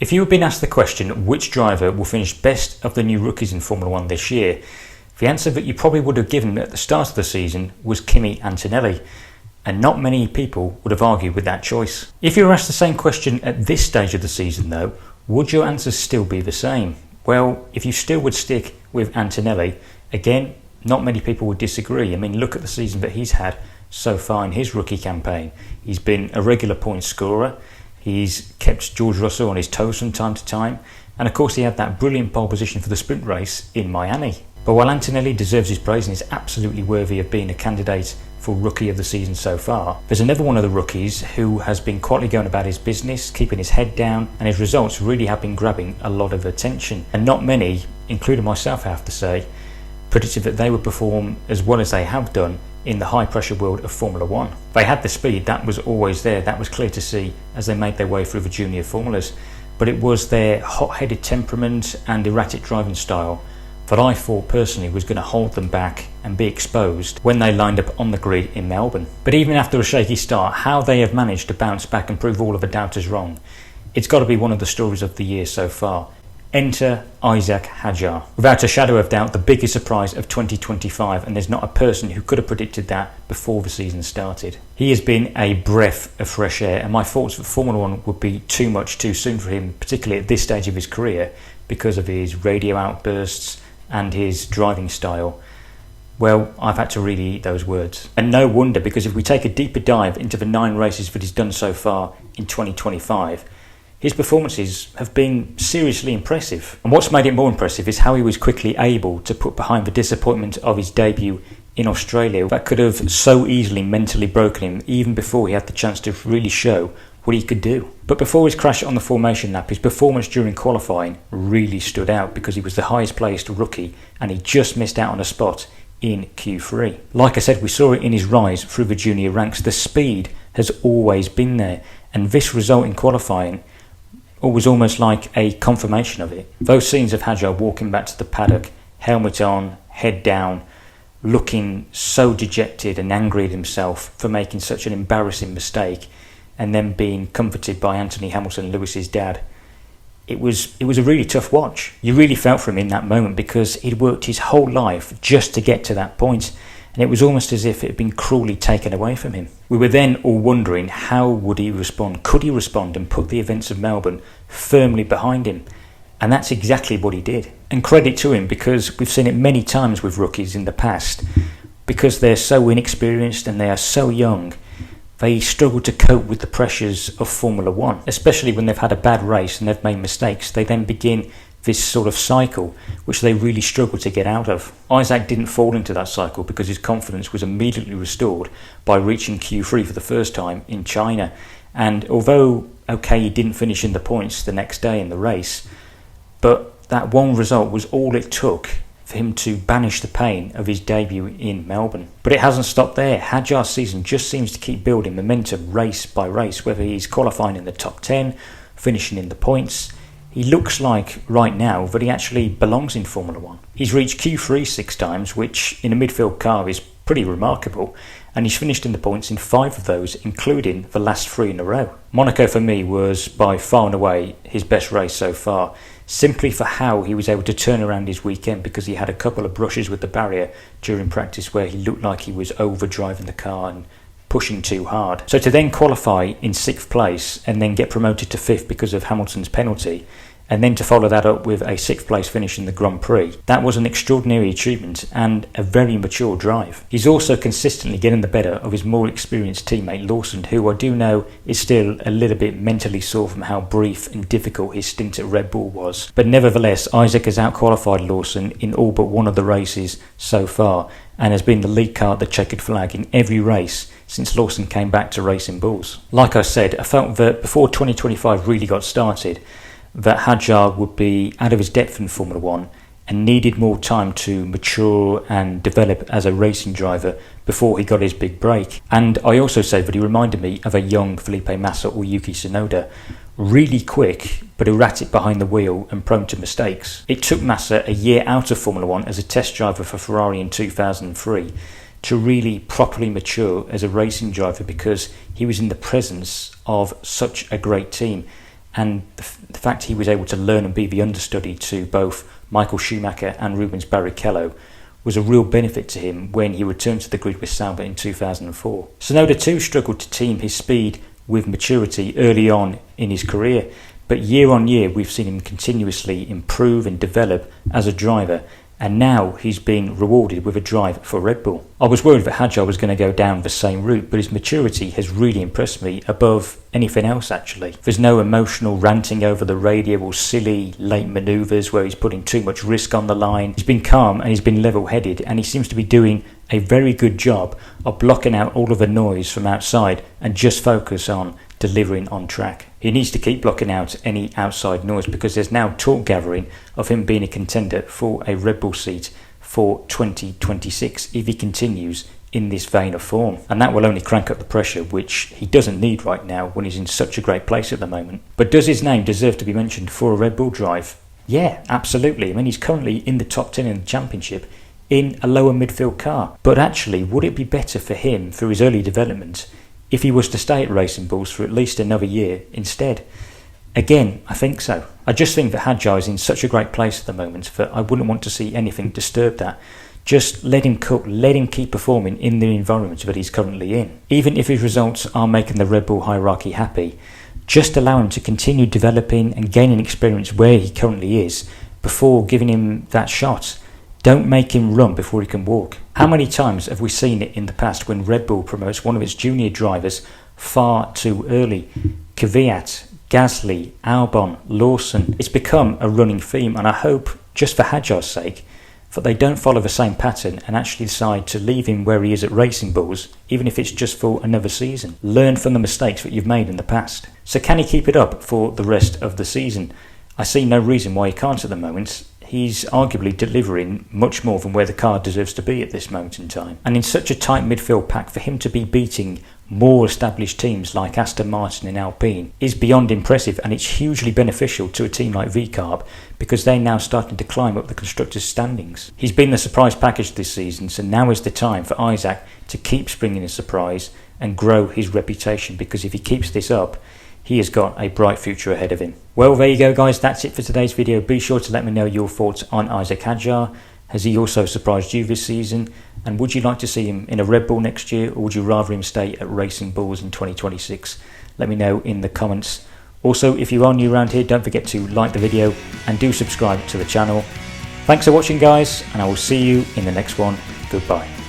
If you had been asked the question, which driver will finish best of the new rookies in Formula 1 this year, the answer that you probably would have given at the start of the season was Kimi Antonelli, and not many people would have argued with that choice. If you were asked the same question at this stage of the season though, would your answer still be the same? Well, if you still would stick with Antonelli, again, not many people would disagree. I mean, look at the season that he's had so far in his rookie campaign. He's been a regular point scorer. He's kept George Russell on his toes from time to time. And of course, he had that brilliant pole position for the sprint race in Miami. But while Antonelli deserves his praise and is absolutely worthy of being a candidate for Rookie of the Season so far, there's another one of the rookies who has been quietly going about his business, keeping his head down, and his results really have been grabbing a lot of attention. And not many, including myself I have to say, predicted that they would perform as well as they have done in the high pressure world of Formula 1. They had the speed, that was always there, that was clear to see as they made their way through the junior formulas, but it was their hot-headed temperament and erratic driving style that I thought personally was going to hold them back and be exposed when they lined up on the grid in Melbourne. But even after a shaky start, how they have managed to bounce back and prove all of the doubters wrong, it's got to be one of the stories of the year so far. Enter Isack Hadjar. Without a shadow of doubt, the biggest surprise of 2025, and there's not a person who could have predicted that before the season started. He has been a breath of fresh air, and my thoughts that Formula 1 would be too much too soon for him, particularly at this stage of his career, because of his radio outbursts and his driving style. Well, I've had to really eat those words. And no wonder, because if we take a deeper dive into the 9 races that he's done so far in 2025, his performances have been seriously impressive. And what's made it more impressive is how he was quickly able to put behind the disappointment of his debut in Australia that could have so easily mentally broken him even before he had the chance to really show what he could do. But before his crash on the formation lap, his performance during qualifying really stood out because he was the highest placed rookie and he just missed out on a spot in Q3. Like I said, we saw it in his rise through the junior ranks. The speed has always been there, and this result in qualifying was almost like a confirmation of it. Those scenes of Hadjar walking back to the paddock, helmet on, head down, looking so dejected and angry at himself for making such an embarrassing mistake, and then being comforted by Anthony Hamilton, Lewis's dad. It was a really tough watch. You really felt for him in that moment because he'd worked his whole life just to get to that point, and it was almost as if it had been cruelly taken away from him. We were then all wondering, how would he respond? Could he respond and put the events of Melbourne firmly behind him? And that's exactly what he did. And credit to him, because we've seen it many times with rookies in the past. Because they're so inexperienced and they are so young, they struggle to cope with the pressures of Formula 1, especially when they've had a bad race and they've made mistakes. They then begin this sort of cycle, which they really struggle to get out of. Isack didn't fall into that cycle because his confidence was immediately restored by reaching Q3 for the first time in China. And although, okay, he didn't finish in the points the next day in the race, but that one result was all it took for him to banish the pain of his debut in Melbourne. But it hasn't stopped there. Hadjar's season just seems to keep building momentum race by race, whether he's qualifying in the top 10, finishing in the points. He looks like, right now, that he actually belongs in Formula 1. He's reached Q3 6 times, which in a midfield car is pretty remarkable, and he's finished in the points in 5 of those, including the last 3 in a row. Monaco for me was by far and away his best race so far, simply for how he was able to turn around his weekend, because he had a couple of brushes with the barrier during practice where he looked like he was overdriving the car and pushing too hard. So to then qualify in 6th place and then get promoted to 5th because of Hamilton's penalty, and then to follow that up with a 6th place finish in the Grand Prix, that was an extraordinary achievement and a very mature drive. He's also consistently getting the better of his more experienced teammate Lawson, who I do know is still a little bit mentally sore from how brief and difficult his stint at Red Bull was. But nevertheless, Isack has outqualified Lawson in all but one of the races so far, and has been the lead car at the checkered flag in every race since Lawson came back to Racing Bulls. Like I said, I felt that before 2025 really got started, that Hadjar would be out of his depth in Formula 1 and needed more time to mature and develop as a racing driver before he got his big break. And I also said that he reminded me of a young Felipe Massa or Yuki Tsunoda, really quick but erratic behind the wheel and prone to mistakes. It took Massa a year out of Formula 1 as a test driver for Ferrari in 2003 to really properly mature as a racing driver, because he was in the presence of such a great team. and the fact he was able to learn and be the understudy to both Michael Schumacher and Rubens Barrichello was a real benefit to him when he returned to the grid with Sauber in 2004. Tsunoda too struggled to team his speed with maturity early on in his career, but year on year we've seen him continuously improve and develop as a driver, and now he's being rewarded with a drive for Red Bull. I was worried that Hadjar was going to go down the same route, but his maturity has really impressed me above anything else actually. There's no emotional ranting over the radio or silly late manoeuvres where he's putting too much risk on the line. He's been calm and he's been level-headed, and he seems to be doing a very good job of blocking out all of the noise from outside and just focus on delivering on track. He needs to keep blocking out any outside noise because there's now talk gathering of him being a contender for a Red Bull seat for 2026 if he continues in this vein of form, and that will only crank up the pressure, which he doesn't need right now when he's in such a great place at the moment. But does his name deserve to be mentioned for a Red Bull drive? Yeah, absolutely. I mean, he's currently in the top 10 in the championship in a lower midfield car, but actually would it be better for him through his early development if he was to stay at Racing Bulls for at least another year instead? Again, I think so. I just think that Hadjar is in such a great place at the moment that I wouldn't want to see anything disturb that. Just let him cook, let him keep performing in the environment that he's currently in. Even if his results are making the Red Bull hierarchy happy, just allow him to continue developing and gaining experience where he currently is before giving him that shot. Don't make him run before he can walk. How many times have we seen it in the past when Red Bull promotes one of its junior drivers far too early? Kvyat, Gasly, Albon, Lawson. It's become a running theme, and I hope, just for Hadjar's sake, that they don't follow the same pattern and actually decide to leave him where he is at Racing Bulls, even if it's just for another season. Learn from the mistakes that you've made in the past. So can he keep it up for the rest of the season? I see no reason why he can't at the moment. He's arguably delivering much more than where the car deserves to be at this moment in time. And in such a tight midfield pack, for him to be beating more established teams like Aston Martin and Alpine is beyond impressive, and it's hugely beneficial to a team like VCarb because they're now starting to climb up the constructors' standings. He's been the surprise package this season, so now is the time for Isack to keep springing a surprise and grow his reputation, because if he keeps this up, he has got a bright future ahead of him. Well, there you go guys, that's it for today's video. Be sure to let me know your thoughts on Isack Hadjar. Has he also surprised you this season? And would you like to see him in a Red Bull next year, or would you rather him stay at Racing Bulls in 2026? Let me know in the comments. Also, if you are new around here, don't forget to like the video and do subscribe to the channel. Thanks for watching guys, and I will see you in the next one. Goodbye.